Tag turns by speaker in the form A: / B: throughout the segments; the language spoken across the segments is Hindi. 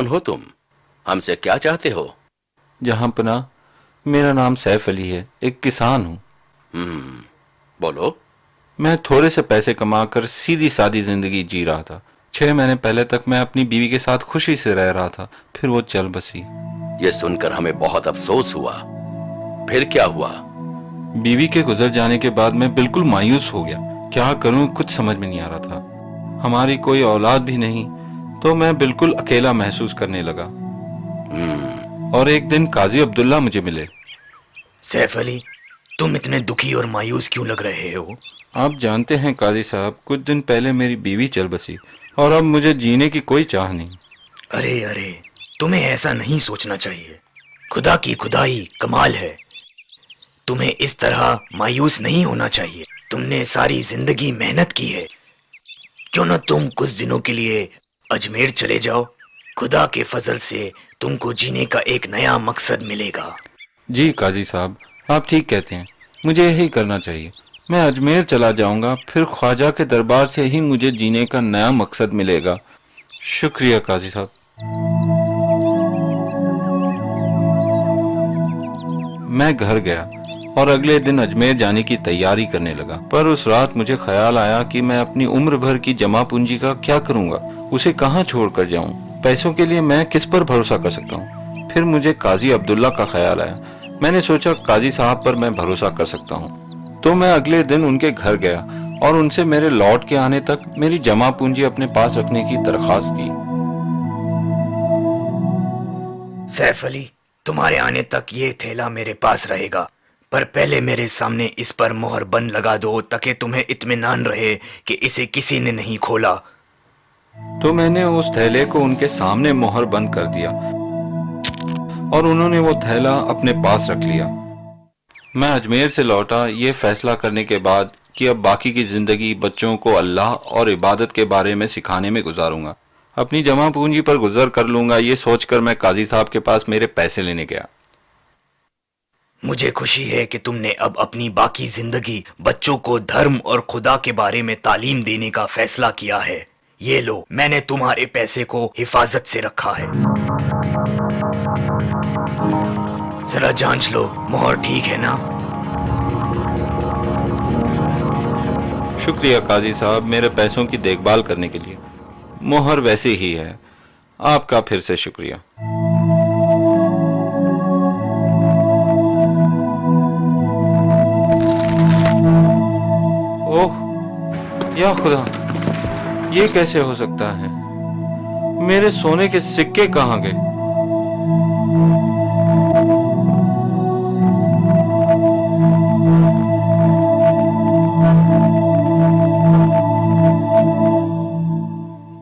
A: कौन हो तुम? हमसे क्या चाहते हो?
B: जहां पनाह, मेरा नाम सैफ अली है, एक किसान हूँ।
A: बोलो।
B: मैं थोड़े से पैसे कमाकर सीधी सादी जिंदगी जी रहा था। 6 महीने पहले तक मैं अपनी बीवी के साथ खुशी से रह रहा था, फिर वो चल बसी।
A: ये सुनकर हमें बहुत अफसोस हुआ। फिर क्या हुआ?
B: बीवी के गुजर जाने के बाद मैं बिल्कुल मायूस हो गया। क्या करूं कुछ समझ में नहीं आ रहा था। हमारी कोई औलाद भी नहीं, तो मैं बिल्कुल अकेला महसूस करने लगा। और एक दिन काजी अब्दुल्ला मुझे मिले।
C: सैफ अली, तुम इतने दुखी और मायूस क्यों लग रहे हो?
B: आप जानते हैं काजी साहब, कुछ दिन पहले मेरी बीवी चल बसी और अब मुझे जीने की कोई चाह नहीं।
C: अरे अरे, तुम्हें ऐसा नहीं सोचना चाहिए। खुदा की खुदाई कमाल है। तुम्हें इस तरह मायूस नहीं होना चाहिए। तुमने सारी जिंदगी मेहनत की है। क्यों न तुम कुछ दिनों के लिए अजमेर चले जाओ। खुदा के फजल से तुमको जीने का एक नया मकसद मिलेगा।
B: जी काजी साहब, आप ठीक कहते हैं, मुझे यही करना चाहिए। मैं अजमेर चला जाऊंगा, फिर ख्वाजा के दरबार से ही मुझे जीने का नया मकसद मिलेगा। शुक्रिया काजी साहब। मैं घर गया और अगले दिन अजमेर जाने की तैयारी करने लगा। पर उस रात मुझे ख्याल आया कि मैं अपनी उम्र भर की जमा पूंजी का क्या करूंगा, उसे कहाँ छोड़ कर जाऊं। पैसों के लिए मैं किस पर भरोसा कर सकता हूँ। फिर मुझे काजी अब्दुल्ला का ख्याल आया। मैंने सोचा काजी साहब पर मैं भरोसा कर सकता हूँ, तो मैं अगले दिन उनके घर गया और उनसे मेरे लौट के आने तक मेरी जमा पूंजी अपने पास रखने की दरख्वास्त की।
C: सैफ अली, तुम्हारे आने तक ये थैला मेरे पास रहेगा, पर पहले मेरे सामने इस पर मोहर बंद लगा दो ताकि तुम्हें इत्मीनान रहे कि इसे किसी ने नहीं खोला।
B: तो मैंने उस थैले को उनके सामने मोहर बंद कर दिया और उन्होंने वो थैला अपने पास रख लिया। मैं अजमेर से लौटा ये फैसला करने के बाद कि अब बाकी की जिंदगी बच्चों को अल्लाह और इबादत के बारे में सिखाने में गुजारूंगा। अपनी जमा पूंजी पर गुजर कर लूंगा, ये सोचकर मैं काजी साहब के पास मेरे पैसे लेने गया।
C: मुझे खुशी है कि तुमने अब अपनी बाकी जिंदगी बच्चों को धर्म और खुदा के बारे में तालीम देने का फैसला किया है। ये लो, मैंने तुम्हारे पैसे को हिफाजत से रखा है। जरा जांच लो, मोहर ठीक है ना?
B: शुक्रिया काजी साहब, मेरे पैसों की देखभाल करने के लिए। मोहर वैसे ही है। आपका फिर से शुक्रिया। ओह या खुदा, ये कैसे हो सकता है? मेरे सोने के सिक्के कहाँ गए?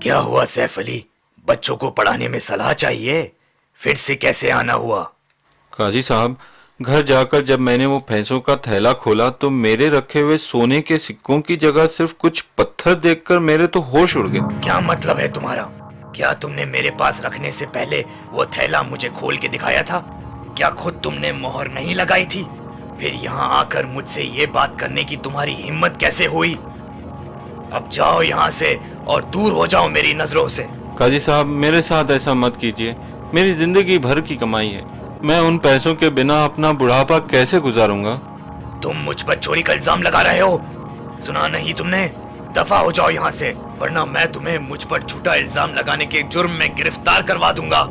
C: क्या हुआ सैफ अली, बच्चों को पढ़ाने में सलाह चाहिए? फिर से कैसे आना हुआ?
B: काजी साहब, घर जाकर जब मैंने वो पैसों का थैला खोला तो मेरे रखे हुए सोने के सिक्कों की जगह सिर्फ कुछ पत्थर देखकर मेरे तो होश उड़ गए।
C: क्या मतलब है तुम्हारा? क्या तुमने मेरे पास रखने से पहले वो थैला मुझे खोल के दिखाया था? क्या खुद तुमने मोहर नहीं लगाई थी? फिर यहाँ आकर मुझसे ये बात करने की तुम्हारी हिम्मत कैसे हुई? अब जाओ यहाँ से और दूर हो जाओ मेरी नजरों से।
B: काजी साहब, मेरे साथ ऐसा मत कीजिए। मेरी जिंदगी भर की कमाई है। मैं उन पैसों के बिना अपना बुढ़ापा कैसे गुजारूंगा?
C: तुम मुझ पर चोरी का इल्जाम लगा रहे हो। सुना नहीं तुमने? दफा हो जाओ यहाँ से, वरना मैं तुम्हें मुझ पर झूठा इल्जाम लगाने के जुर्म में गिरफ्तार करवा दूंगा।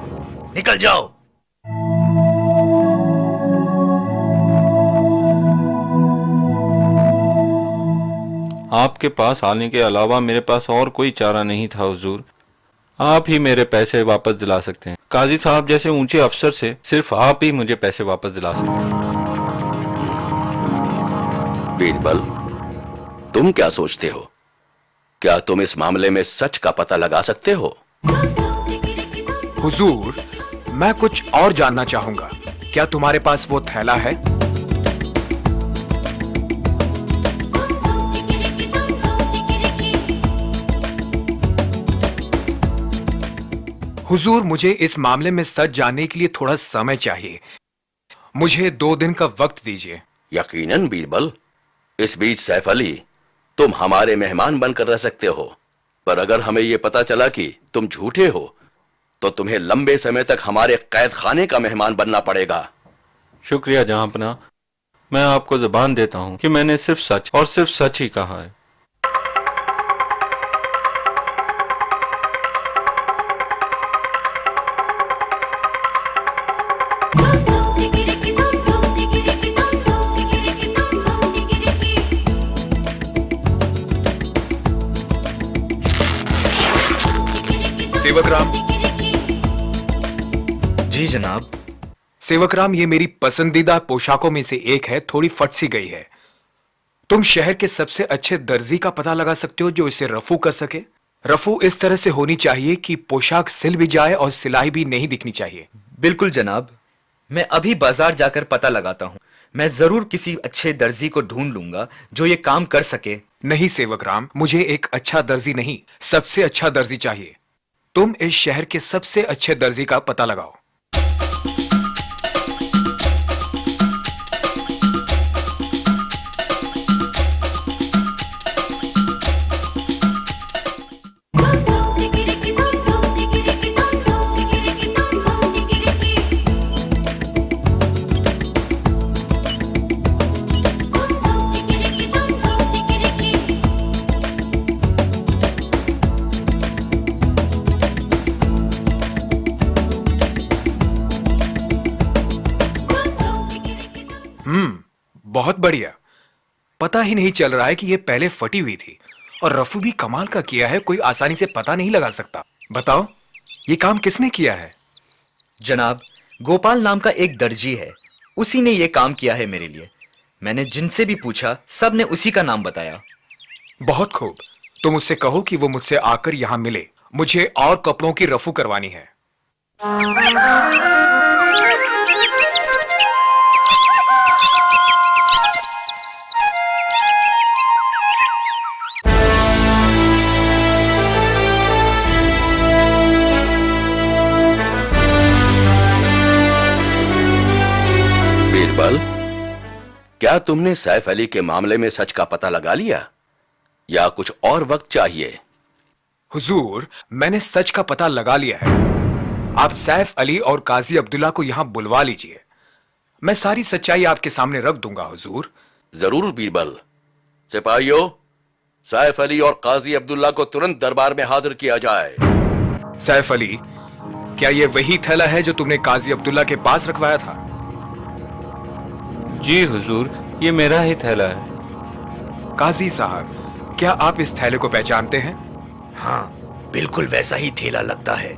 C: निकल जाओ।
B: आपके पास आने के अलावा मेरे पास और कोई चारा नहीं था हुजूर। आप ही मेरे पैसे वापस दिला सकते हैं। काजी साहब जैसे ऊंचे अफसर से सिर्फ आप ही मुझे पैसे वापस दिला सकते हैं।
A: बीरबल, तुम क्या सोचते हो? क्या तुम इस मामले में सच का पता लगा सकते हो?
D: हुजूर, मैं कुछ और जानना चाहूंगा। क्या तुम्हारे पास वो थैला है? हुजूर, मुझे इस मामले में सच जानने के लिए थोड़ा समय चाहिए। मुझे 2 दिन का वक्त दीजिए।
A: यकीनन बीरबल। इस बीच सैफ अली, तुम हमारे मेहमान बनकर रह सकते हो, पर अगर हमें यह पता चला कि तुम झूठे हो तो तुम्हें लंबे समय तक हमारे कैद खाने का मेहमान बनना पड़ेगा।
B: शुक्रिया जहांपना, मैं आपको जुबान देता हूँ कि मैंने सिर्फ सच और सिर्फ सच ही कहा है।
D: सेवक राम।
C: जी जनाब।
D: सेवक राम, ये मेरी पसंदीदा पोशाकों में से एक है, थोड़ी फट सी गई है। तुम शहर के सबसे अच्छे दर्जी का पता लगा सकते हो जो इसे रफू कर सके। रफू इस तरह से होनी चाहिए कि पोशाक सिल भी जाए और सिलाई भी नहीं दिखनी चाहिए।
C: बिल्कुल जनाब, मैं अभी बाजार जाकर पता लगाता हूँ। मैं जरूर किसी अच्छे दर्जी को ढूंढ लूंगा जो ये काम कर सके।
D: नहीं सेवक राम, मुझे एक अच्छा दर्जी नहीं, सबसे अच्छा दर्जी चाहिए। तुम इस शहर के सबसे अच्छे दर्जी का पता लगाओ। बहुत बढ़िया। पता ही नहीं चल रहा है कि ये पहले फटी हुई थी। और रफू भी कमाल का किया है, कोई आसानी से पता नहीं लगा सकता। बताओ, ये काम किसने किया है?
C: जनाब, गोपाल नाम का एक दर्जी है, उसी ने ये काम किया है मेरे लिए। मैंने जिनसे भी पूछा सब ने उसी का नाम बताया।
D: बहुत खूब। तुम उससे कहो कि वो मुझसे आकर यहां मिले। मुझे और कपड़ों की रफू करवानी है।
A: बीरबल, क्या तुमने सैफ अली के मामले में सच का पता लगा लिया या कुछ और वक्त चाहिए?
D: हुजूर, मैंने सच का पता लगा लिया है। आप सैफ अली और काजी अब्दुल्ला को यहां बुलवा लीजिए। मैं सारी सच्चाई आपके सामने रख दूंगा हुजूर।
A: जरूर बीरबल। सिपाहियों, सैफ अली और काजी अब्दुल्ला को तुरंत दरबार में हाजिर किया जाए।
D: सैफ अली, क्या ये वही थैला है जो तुमने काजी अब्दुल्ला के पास रखवाया था?
B: जी हुजूर, ये मेरा ही थैला है।
D: काजी साहब, क्या आप इस थैले को पहचानते हैं?
C: हाँ, बिल्कुल वैसा ही थैला लगता है।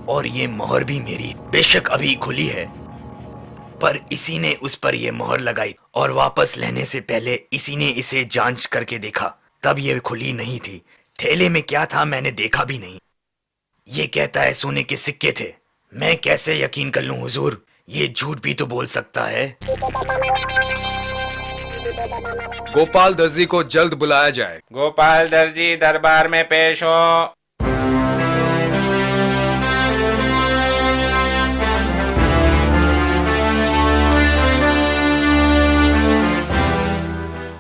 C: और ये मोहर भी मेरी, बेशक अभी खुली है, पर इसी ने उस पर यह मोहर लगाई और वापस लेने से पहले इसी ने इसे जांच करके देखा, तब ये खुली नहीं थी। थैले में क्या था मैंने देखा भी नहीं। ये कहता है सोने के सिक्के थे। मैं कैसे यकीन कर लूं हुजूर? ये झूठ भी तो बोल सकता है।
D: गोपाल दर्जी को जल्द बुलाया जाए।
B: गोपाल दर्जी दरबार में पेश हो।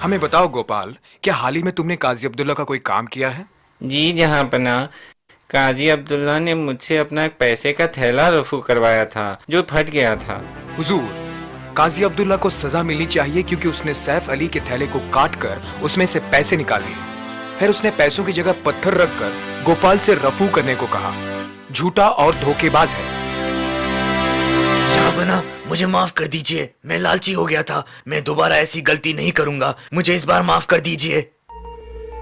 D: हमें बताओ गोपाल, क्या हाल ही में तुमने काजी अब्दुल्ला का कोई काम किया है?
B: जी जहांपना, काजी अब्दुल्ला ने मुझसे अपना एक पैसे का थैला रफू करवाया था जो फट गया था।
D: हुजूर, काजी अब्दुल्ला को सजा मिलनी चाहिए क्योंकि उसने सैफ अली के थैले को काट कर उसमें से पैसे निकाल लिए। फिर उसने पैसों की जगह पत्थर रखकर गोपाल से रफू करने को कहा। झूठा और धोखेबाज है।
C: बना, मुझे माफ कर दीजिए, मैं लालची हो गया था। मैं दोबारा ऐसी गलती नहीं करूंगा, मुझे इस बार माफ कर दीजिए।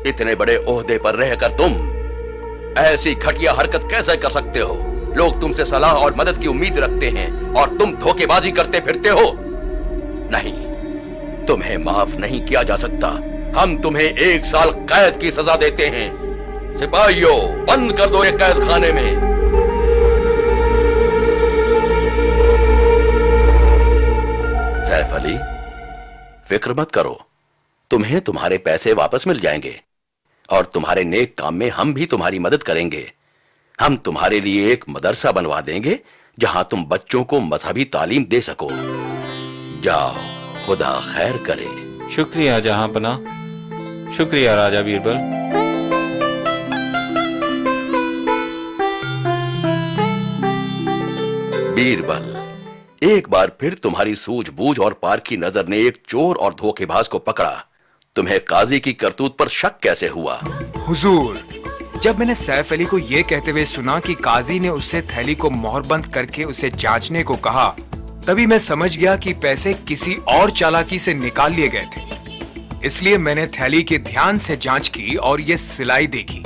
A: इतने बड़े ओहदे पर रहकर तुम ऐसी घटिया हरकत कैसे कर सकते हो? लोग तुमसे सलाह और मदद की उम्मीद रखते हैं और तुम धोखेबाजी करते फिरते हो। नहीं, तुम्हें माफ नहीं किया जा सकता। हम तुम्हें 1 साल कैद की सजा देते हैं। सिपाहियों, बंद कर दो ये कैद खाने में। सैफ अली, फिक्र मत करो, तुम्हें तुम्हारे पैसे वापस मिल जाएंगे और तुम्हारे नेक काम में हम भी तुम्हारी मदद करेंगे। हम तुम्हारे लिए एक मदरसा बनवा देंगे जहां तुम बच्चों को मजहबी तालीम दे सको। जाओ, खुदा खैर करे।
B: शुक्रिया जहांपना, शुक्रिया राजा बीरबल।
A: बीरबल, एक बार फिर तुम्हारी सूझबूझ और पार की नजर ने एक चोर और धोखेबाज को पकड़ा। तुम्हें काजी की करतूत पर शक कैसे हुआ?
D: हुजूर, जब मैंने सैफ अली को यह कहते हुए सुना कि काजी ने उससे थैली को मोहरबंद करके उसे जांचने को कहा, तभी मैं समझ गया कि पैसे किसी और चालाकी से निकाल लिए गए थे। इसलिए मैंने थैली की ध्यान से जांच की और ये सिलाई देखी।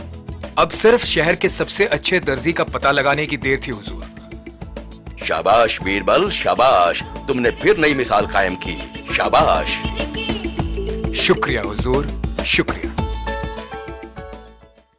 D: अब सिर्फ शहर के सबसे अच्छे दर्जी का पता लगाने की देर थी हुजूर।
A: शाबाश बीरबल, शाबाश, तुमने फिर नई मिसाल कायम की। शाबाश।
D: शुक्रिया हुजूर, शुक्रिया।